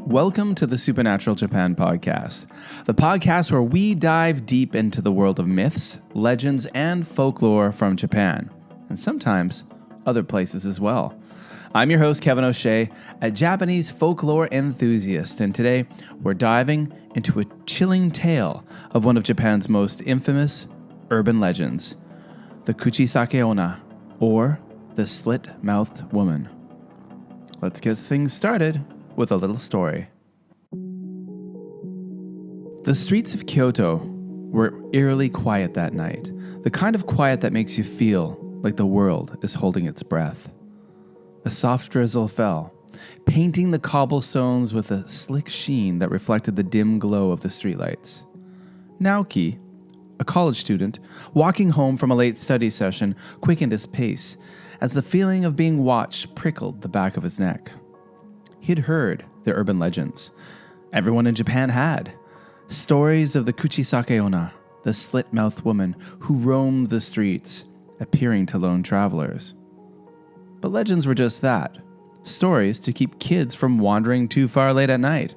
Welcome to the Supernatural Japan podcast, the podcast where we dive deep into the world of myths, legends, and folklore from Japan, and sometimes other places as well. I'm your host, Kevin O'Shea, a Japanese folklore enthusiast, and today we're diving into a chilling tale of one of Japan's most infamous urban legends, the Kuchisake-onna, or the Slit-Mouthed Woman. Let's get things started with a little story. The streets of Kyoto were eerily quiet that night, the kind of quiet that makes you feel like the world is holding its breath. A soft drizzle fell, painting the cobblestones with a slick sheen that reflected the dim glow of the streetlights. Naoki, a college student, walking home from a late study session, quickened his pace as the feeling of being watched prickled the back of his neck. He'd heard the urban legends. Everyone in Japan had. Stories of the Kuchisake-onna, the slit-mouthed woman who roamed the streets, appearing to lone travelers. But legends were just that. Stories to keep kids from wandering too far late at night.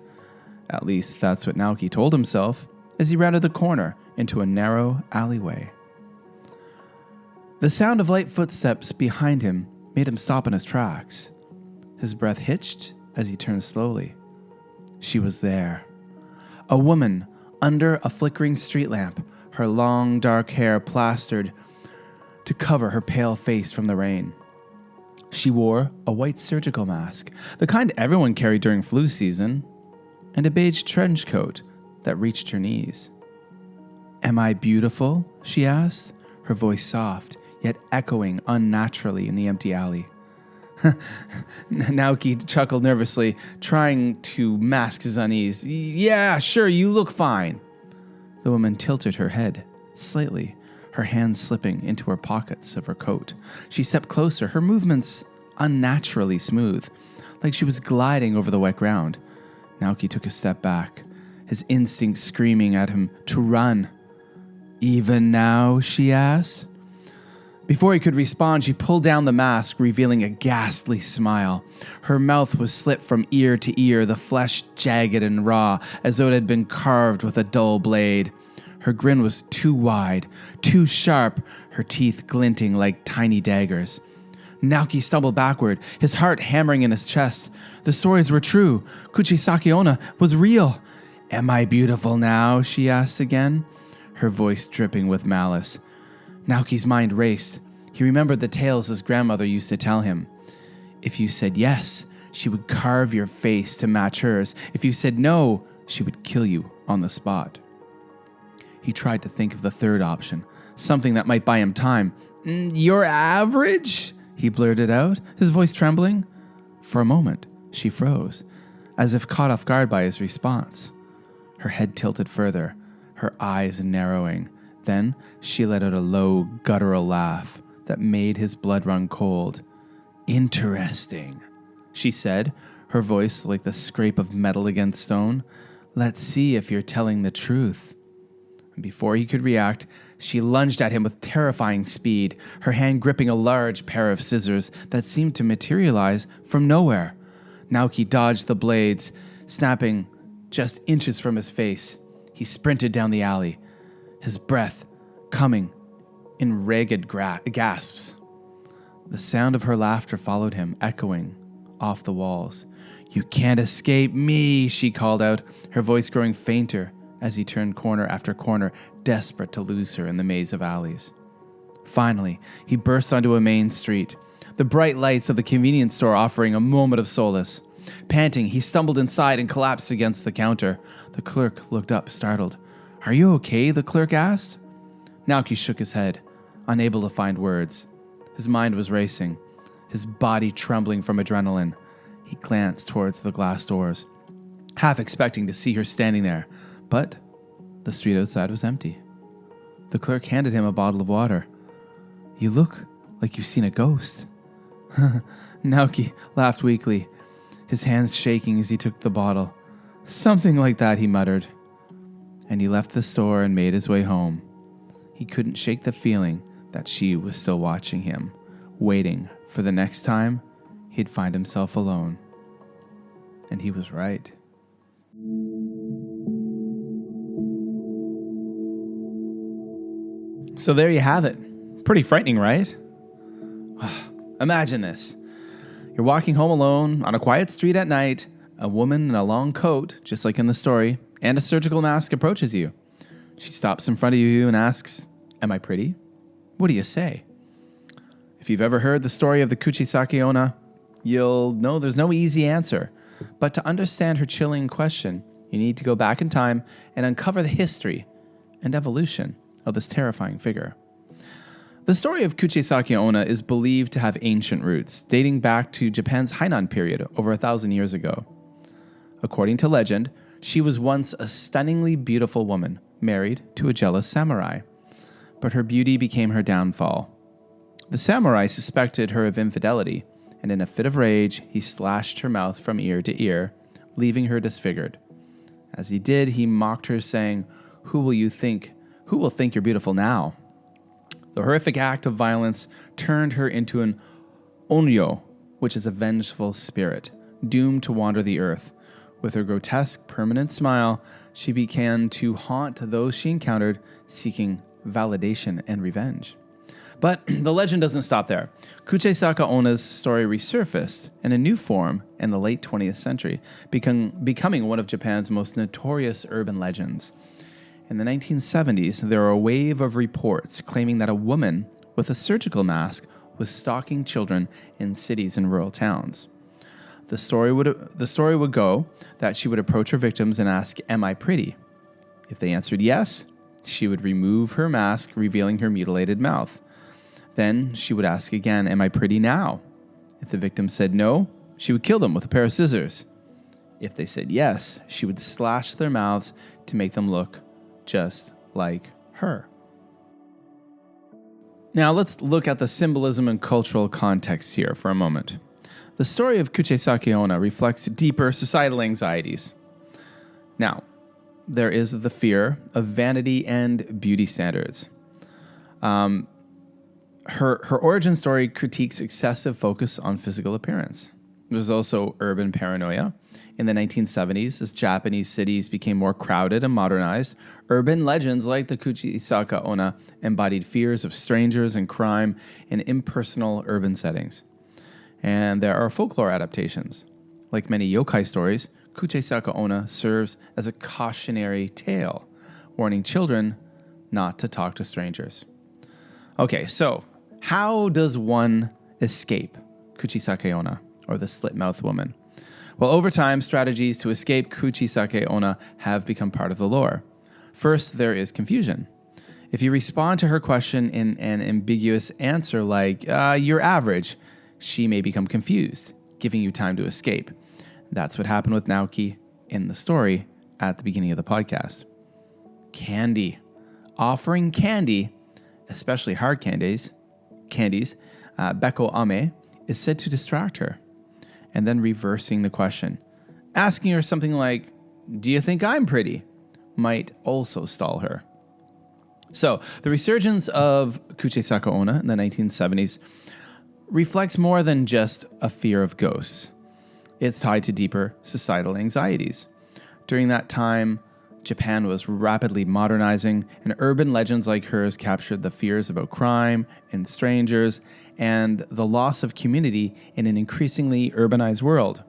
At least that's what Naoki told himself as he rounded the corner into a narrow alleyway. The sound of light footsteps behind him made him stop in his tracks. His breath hitched as he turned slowly. She was there. A woman under a flickering street lamp, her long dark hair plastered to cover her pale face from the rain. She wore a white surgical mask, the kind everyone carried during flu season, and a beige trench coat that reached her knees. "Am I beautiful?" she asked, her voice soft, yet echoing unnaturally in the empty alley. Naoki chuckled nervously, trying to mask his unease. "Yeah, sure, you look fine." The woman tilted her head slightly, her hands slipping into her pockets of her coat. She stepped closer, her movements unnaturally smooth, like she was gliding over the wet ground. Naoki took a step back, his instinct screaming at him to run. "Even now?" she asked. Before he could respond, she pulled down the mask, revealing a ghastly smile. Her mouth was slit from ear to ear, the flesh jagged and raw, as though it had been carved with a dull blade. Her grin was too wide, too sharp, her teeth glinting like tiny daggers. Naoki stumbled backward, his heart hammering in his chest. The stories were true. Kuchisake-onna was real. "Am I beautiful now?" she asked again, her voice dripping with malice. Naoki's mind raced. He remembered the tales his grandmother used to tell him. If you said yes, she would carve your face to match hers. If you said no, she would kill you on the spot. He tried to think of the third option, something that might buy him time. "You're average?" he blurted out, his voice trembling. For a moment, she froze, as if caught off guard by his response. Her head tilted further, her eyes narrowing. Then she let out a low, guttural laugh that made his blood run cold. "Interesting," she said, her voice like the scrape of metal against stone. "Let's see if you're telling the truth." Before he could react, she lunged at him with terrifying speed, her hand gripping a large pair of scissors that seemed to materialize from nowhere. Naoki dodged the blades, snapping just inches from his face. He sprinted down the alley, his breath coming in ragged gasps. The sound of her laughter followed him, echoing off the walls. "You can't escape me," she called out, her voice growing fainter as he turned corner after corner, desperate to lose her in the maze of alleys. Finally, he burst onto a main street, the bright lights of the convenience store offering a moment of solace. Panting, he stumbled inside and collapsed against the counter. The clerk looked up, startled. "Are you okay?" the clerk asked. Naoki shook his head, unable to find words. His mind was racing, his body trembling from adrenaline. He glanced towards the glass doors, half expecting to see her standing there, but the street outside was empty. The clerk handed him a bottle of water. "You look like you've seen a ghost." Naoki laughed weakly, his hands shaking as he took the bottle. "Something like that," he muttered. And he left the store and made his way home. He couldn't shake the feeling that she was still watching him, waiting for the next time he'd find himself alone. And he was right. So there you have it. Pretty frightening, right? Imagine this. You're walking home alone on a quiet street at night. A woman in a long coat, just like in the story, and a surgical mask approaches you. She stops in front of you and asks, "Am I pretty?" What do you say? If you've ever heard the story of the Kuchisake-onna, you'll know there's no easy answer. But to understand her chilling question, you need to go back in time and uncover the history and evolution of this terrifying figure. The story of Kuchisake-onna is believed to have ancient roots, dating back to Japan's Hainan period over 1,000 years ago. According to legend, she was once a stunningly beautiful woman, married to a jealous samurai. But her beauty became her downfall. The samurai suspected her of infidelity, and in a fit of rage, he slashed her mouth from ear to ear, leaving her disfigured. As he did, he mocked her, saying, Who will think you're beautiful now?" The horrific act of violence turned her into an onryo, which is a vengeful spirit, doomed to wander the earth. With her grotesque, permanent smile, she began to haunt those she encountered, seeking validation and revenge. But the legend doesn't stop there. Kuchisake-onna's story resurfaced in a new form in the late 20th century, becoming one of Japan's most notorious urban legends. In the 1970s, there were a wave of reports claiming that a woman with a surgical mask was stalking children in cities and rural towns. The story would go that she would approach her victims and ask, "Am I pretty?" If they answered yes, she would remove her mask, revealing her mutilated mouth. Then she would ask again, "Am I pretty now?" If the victim said no, she would kill them with a pair of scissors. If they said yes, she would slash their mouths to make them look just like her. Now let's look at the symbolism and cultural context here for a moment. The story of Kuchisake-onna reflects deeper societal anxieties. Now, there is the fear of vanity and beauty standards. Her origin story critiques excessive focus on physical appearance. There's also urban paranoia. In the 1970s, as Japanese cities became more crowded and modernized, urban legends like the Kuchisake-onna embodied fears of strangers and crime in impersonal urban settings. And there are folklore adaptations. Like many yokai stories, Kuchisake-onna serves as a cautionary tale, warning children not to talk to strangers. Okay, so how does one escape Kuchisake-onna, or the Slit-Mouthed Woman? Well, over time, strategies to escape Kuchisake-onna have become part of the lore. First, there is confusion. If you respond to her question in an ambiguous answer like, "You're average," she may become confused, giving you time to escape. That's what happened with Naoki in the story at the beginning of the podcast. Candy. Offering candy, especially hard candies, beko ame, is said to distract her. And then reversing the question, asking her something like, "Do you think I'm pretty?" might also stall her. So the resurgence of Kuchisake-onna in the 1970s reflects more than just a fear of ghosts. It's tied to deeper societal anxieties. During that time, Japan was rapidly modernizing, and urban legends like hers captured the fears about crime and strangers and the loss of community in an increasingly urbanized world.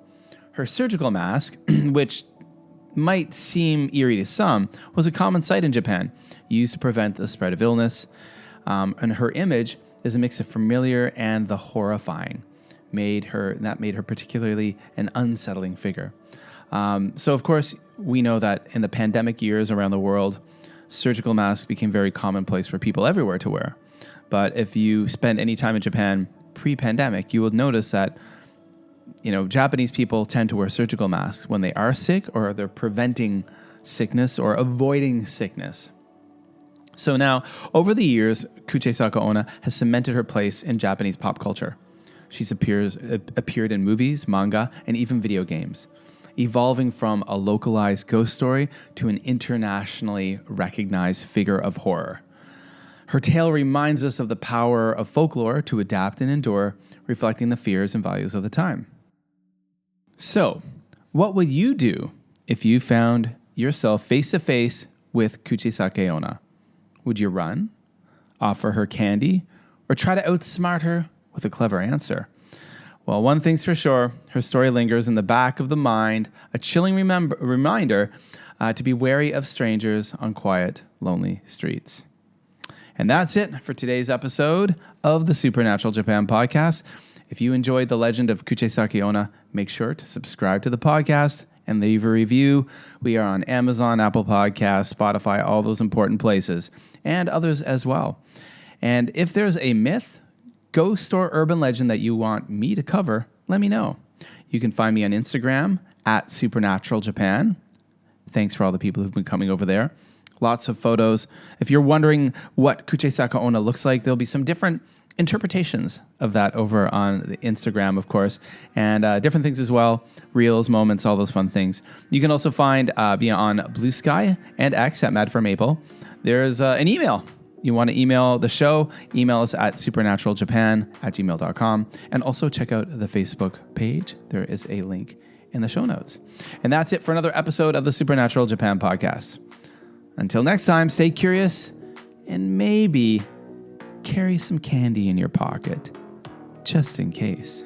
Her surgical mask, which might seem eerie to some, was a common sight in Japan, used to prevent the spread of illness, and her image is a mix of familiar and the horrifying. That made her particularly an unsettling figure. So, of course, we know that in the pandemic years around the world, surgical masks became very commonplace for people everywhere to wear. But if you spend any time in Japan pre-pandemic, you will notice that, Japanese people tend to wear surgical masks when they are sick or they're preventing sickness or avoiding sickness. So now, over the years, Kuchisake-onna has cemented her place in Japanese pop culture. She's appeared in movies, manga, and even video games, evolving from a localized ghost story to an internationally recognized figure of horror. Her tale reminds us of the power of folklore to adapt and endure, reflecting the fears and values of the time. So, what would you do if you found yourself face to face with Kuchisake-onna? Would you run, offer her candy, or try to outsmart her with a clever answer? Well, one thing's for sure, her story lingers in the back of the mind, a chilling reminder to be wary of strangers on quiet, lonely streets. And that's it for today's episode of the Supernatural Japan podcast. If you enjoyed the legend of Kuchisake-onna, make sure to subscribe to the podcast and leave a review. We are on Amazon, Apple Podcasts, Spotify, all those important places, and others as well. And if there's a myth, ghost, or urban legend that you want me to cover, let me know. You can find me on Instagram at Supernatural Japan. Thanks for all the people who've been coming over there. Lots of photos. If you're wondering what Kuchisake-onna looks like, there'll be some different interpretations of that over on the Instagram, of course, and different things as well, reels, moments, all those fun things. You can also find me on Blue Sky and X at MadForMaple. There's an email. You want to email the show, email us at supernaturaljapan@gmail.com, and also check out the Facebook page. There is a link in the show notes. And that's it for another episode of the Supernatural Japan podcast. Until next time, stay curious and maybe carry some candy in your pocket, just in case.